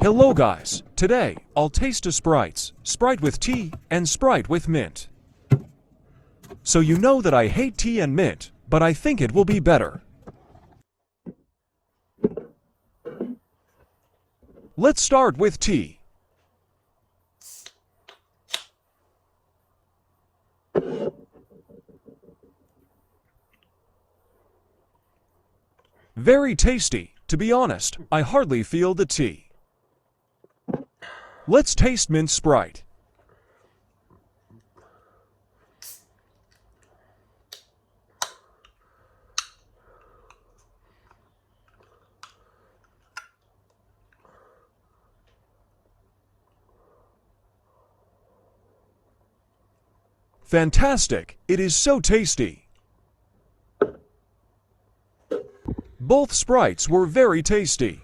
Hello guys, today I'll taste a Sprites, Sprite with tea and Sprite with mint. So you know that I hate tea and mint, but I think it will be better. Let's start with tea. Very tasty. To be honest, I hardly feel the tea. Let's taste mint Sprite. Fantastic! It is so tasty. Both Sprites were very tasty.